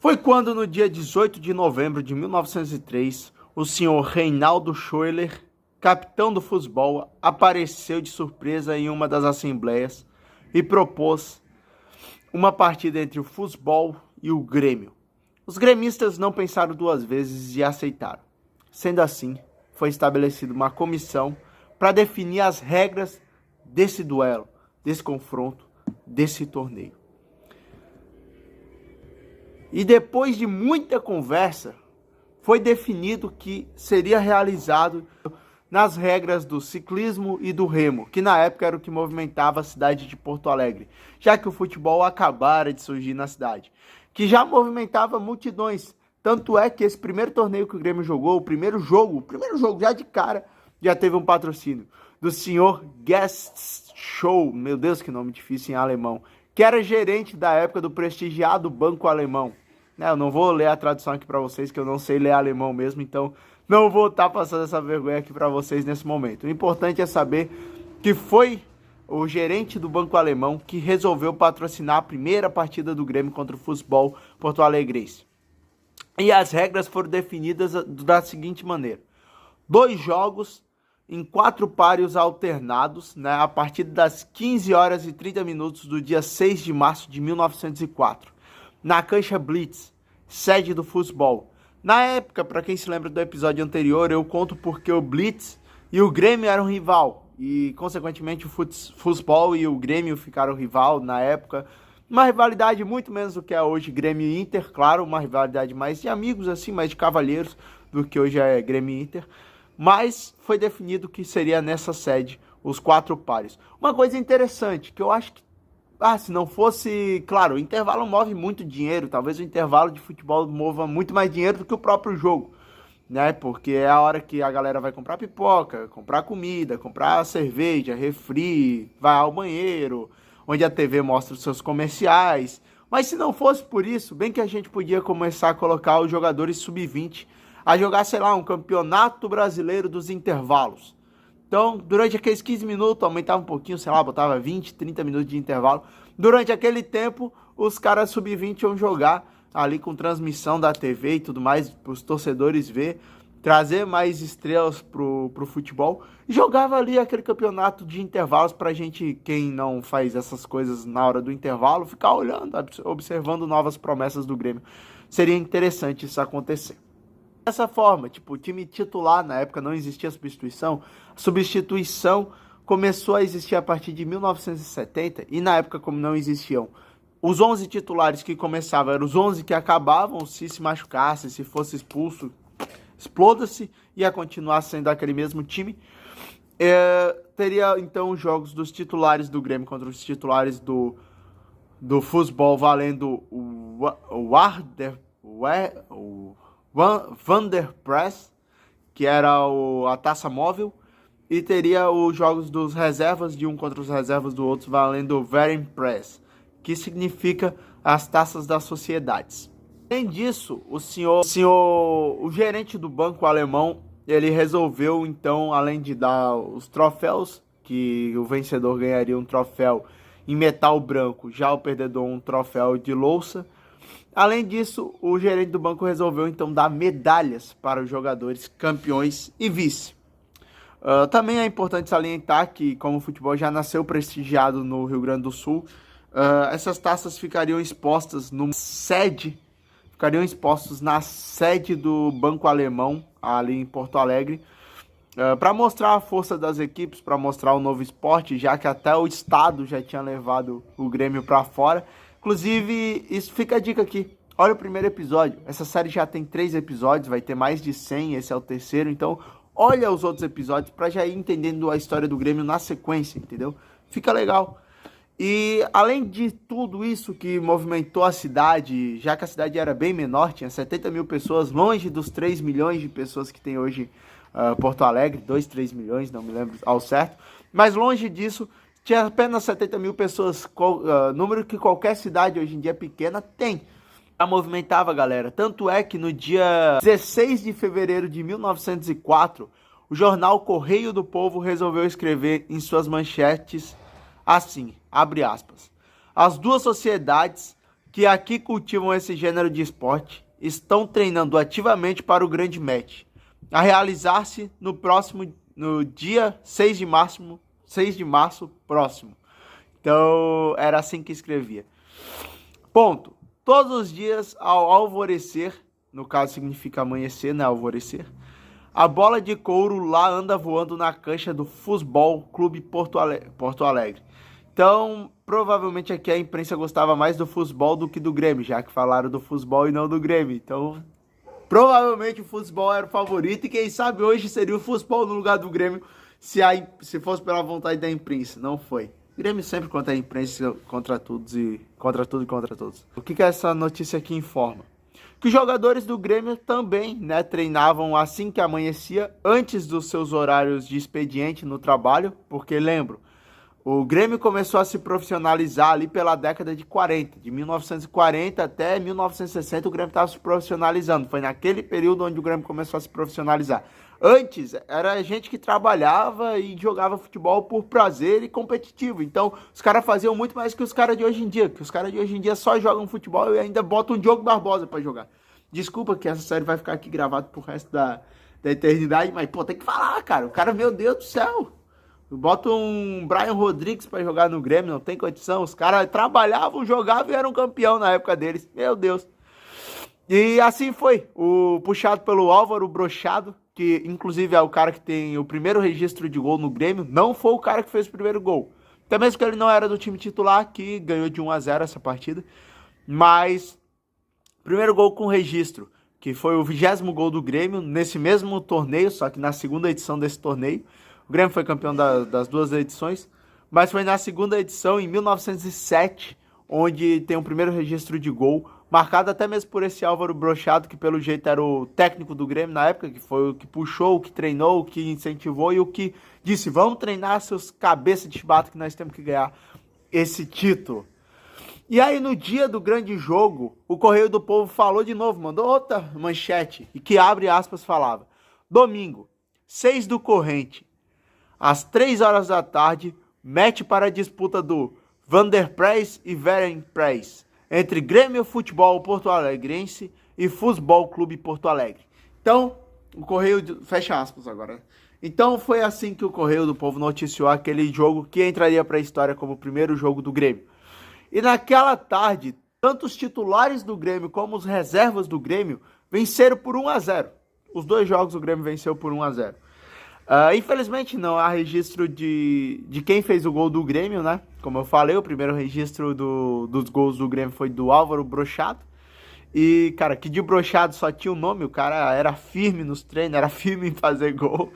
Foi quando, no dia 18 de novembro de 1903, o senhor Reinaldo Scheurer, capitão do futebol, apareceu de surpresa em uma das assembleias e propôs uma partida entre o futebol e o Grêmio. Os gremistas não pensaram duas vezes e aceitaram. Sendo assim, foi estabelecida uma comissão para definir as regras desse duelo, desse confronto, desse torneio. E depois de muita conversa, foi definido que seria realizado nas regras do ciclismo e do remo, que na época era o que movimentava a cidade de Porto Alegre, já que o futebol acabara de surgir na cidade, que já movimentava multidões. Tanto é que esse primeiro torneio que o Grêmio jogou, o primeiro jogo já de cara, já teve um patrocínio do senhor Gestshow, meu Deus, que nome difícil em alemão, que era gerente da época do prestigiado Banco Alemão. Eu não vou ler a tradução aqui para vocês, que eu não sei ler alemão mesmo, então não vou estar passando essa vergonha aqui para vocês nesse momento. O importante é saber que foi o gerente do Banco Alemão que resolveu patrocinar a primeira partida do Grêmio contra o futebol porto-alegrense. E as regras foram definidas da seguinte maneira: 2 jogos em 4 páreos alternados, a partir das 15 horas e 30 minutos do dia 6 de março de 1904. Na cancha Blitz, sede do futebol. Na época, para quem se lembra do episódio anterior, eu conto porque o Blitz e o Grêmio eram rival. E, consequentemente, o futebol e o Grêmio ficaram rival na época. Uma rivalidade muito menos do que é hoje Grêmio e Inter, claro, uma rivalidade mais de amigos, assim, mais de cavalheiros do que hoje é Grêmio e Inter. Mas foi definido que seria nessa sede os 4 pares. Uma coisa interessante, que eu acho que se não fosse... Claro, o intervalo move muito dinheiro. Talvez o intervalo de futebol mova muito mais dinheiro do que o próprio jogo, Porque é a hora que a galera vai comprar pipoca, comprar comida, comprar cerveja, refri, vai ao banheiro, onde a TV mostra os seus comerciais. Mas se não fosse por isso, bem que a gente podia começar a colocar os jogadores sub-20 a jogar, sei lá, um campeonato brasileiro dos intervalos. Então, durante aqueles 15 minutos, aumentava um pouquinho, sei lá, botava 20, 30 minutos de intervalo. Durante aquele tempo, os caras sub-20 iam jogar ali com transmissão da TV e tudo mais, para os torcedores ver, trazer mais estrelas pro futebol. E jogava ali aquele campeonato de intervalos pra gente, quem não faz essas coisas na hora do intervalo, ficar olhando, observando novas promessas do Grêmio. Seria interessante isso acontecer. Dessa forma, o time titular, na época não existia substituição. A substituição começou a existir a partir de 1970, e na época, como não existiam os 11 titulares que começavam, eram os 11 que acabavam, se machucasse, se fosse expulso, exploda-se, ia continuar sendo aquele mesmo time. Teria então os jogos dos titulares do Grêmio contra os titulares do futebol, valendo o Vanderpress, que era a taça móvel, e teria os jogos dos reservas de um contra os reservas do outro, valendo o Verenpress, que significa as taças das sociedades. Além disso, o gerente do Banco Alemão, ele resolveu então, além de dar os troféus, que o vencedor ganharia um troféu em metal branco, já o perdedor um troféu de louça. Além disso, o gerente do banco resolveu então dar medalhas para os jogadores campeões e vice. Também é importante salientar que, como o futebol já nasceu prestigiado no Rio Grande do Sul, essas taças ficariam expostas na sede do Banco Alemão, ali em Porto Alegre, para mostrar a força das equipes, para mostrar o novo esporte, já que até o Estado já tinha levado o Grêmio para fora. Inclusive, isso fica a dica aqui. Olha o primeiro episódio. Essa série já tem 3 episódios, vai ter mais de 100, esse é o terceiro. Então, olha os outros episódios para já ir entendendo a história do Grêmio na sequência, entendeu? Fica legal. E além de tudo isso que movimentou a cidade, já que a cidade era bem menor, tinha 70 mil pessoas, longe dos 3 milhões de pessoas que tem hoje Porto Alegre, 2, 3 milhões, não me lembro ao certo. Mas longe disso, tinha apenas 70 mil pessoas, número que qualquer cidade hoje em dia pequena tem. Já movimentava, galera. Tanto é que no dia 16 de fevereiro de 1904, o jornal Correio do Povo resolveu escrever em suas manchetes assim, abre aspas: as duas sociedades que aqui cultivam esse gênero de esporte estão treinando ativamente para o grande match, a realizar-se no dia 6 de março próximo. Então, era assim que escrevia. Ponto. Todos os dias, ao alvorecer, no caso significa amanhecer, né? Alvorecer, a bola de couro lá anda voando na cancha do Futebol Clube Porto Alegre. Então, provavelmente aqui a imprensa gostava mais do futebol do que do Grêmio, já que falaram do futebol e não do Grêmio. Então, provavelmente o futebol era o favorito e quem sabe hoje seria o futebol no lugar do Grêmio se fosse pela vontade da imprensa. Não foi. O Grêmio sempre contra a imprensa, contra tudo e contra todos. O que essa notícia aqui informa? Que os jogadores do Grêmio também, né, treinavam assim que amanhecia, antes dos seus horários de expediente no trabalho, porque lembro, o Grêmio começou a se profissionalizar ali pela década de 40, de 1940 até 1960 o Grêmio estava se profissionalizando, foi naquele período onde o Grêmio começou a se profissionalizar. Antes, era gente que trabalhava e jogava futebol por prazer e competitivo. Então, os caras faziam muito mais que os caras de hoje em dia. Que os caras de hoje em dia só jogam futebol e ainda botam o Diogo Barbosa pra jogar. Desculpa que essa série vai ficar aqui gravada pro resto da eternidade, mas, pô, tem que falar, cara. O cara, meu Deus do céu. Bota um Brian Rodrigues pra jogar no Grêmio, não tem condição. Os caras trabalhavam, jogavam e eram campeão na época deles. Meu Deus. E assim foi. Puxado pelo Álvaro Brochado, que inclusive é o cara que tem o primeiro registro de gol no Grêmio, não foi o cara que fez o primeiro gol. Até mesmo que ele não era do time titular, que ganhou de 1-0 essa partida. Mas, primeiro gol com registro, que foi o 20º gol do Grêmio, nesse mesmo torneio, só que na segunda edição desse torneio. O Grêmio foi campeão das duas edições, mas foi na segunda edição, em 1907, onde tem o primeiro registro de gol, marcado até mesmo por esse Álvaro Brochado, que pelo jeito era o técnico do Grêmio na época, que foi o que puxou, o que treinou, o que incentivou e o que disse, vamos treinar seus cabeças de chibata que nós temos que ganhar esse título. E aí no dia do grande jogo, o Correio do Povo falou de novo, mandou outra manchete, e que abre aspas falava, domingo, 6 do corrente, às 3 horas da tarde, match para a disputa do Vanderpreis e Verenpreis, entre Grêmio Futebol Porto Alegrense e Futebol Clube Porto Alegre. Então, o Correio... Fecha aspas agora. Então, foi assim que o Correio do Povo noticiou aquele jogo que entraria para a história como o primeiro jogo do Grêmio. E naquela tarde, tanto os titulares do Grêmio como os reservas do Grêmio venceram por 1-0. Os dois jogos o Grêmio venceu por 1-0. Infelizmente não há registro de quem fez o gol do Grêmio, né? Como eu falei, o primeiro registro dos gols do Grêmio foi do Álvaro Brochado. E, cara, que de Brochado só tinha o nome, o cara era firme nos treinos, era firme em fazer gol.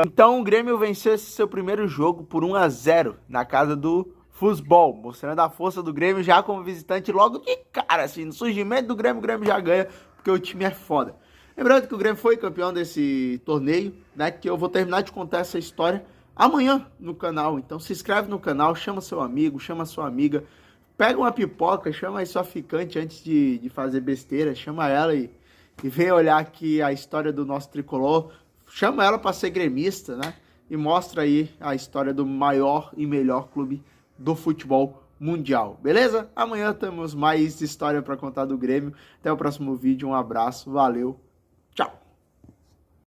Então o Grêmio venceu esse seu primeiro jogo por 1-0 na casa do Futebol, mostrando a força do Grêmio já como visitante logo de cara, assim, no surgimento do Grêmio, o Grêmio já ganha, porque o time é foda. Lembrando que o Grêmio foi campeão desse torneio, né? Que eu vou terminar de contar essa história amanhã no canal. Então se inscreve no canal, chama seu amigo, chama sua amiga, pega uma pipoca, chama aí sua ficante antes de fazer besteira, chama ela e vem olhar aqui a história do nosso tricolor, chama ela para ser gremista, né? E mostra aí a história do maior e melhor clube do futebol mundial, beleza? Amanhã temos mais história para contar do Grêmio. Até o próximo vídeo, um abraço, valeu!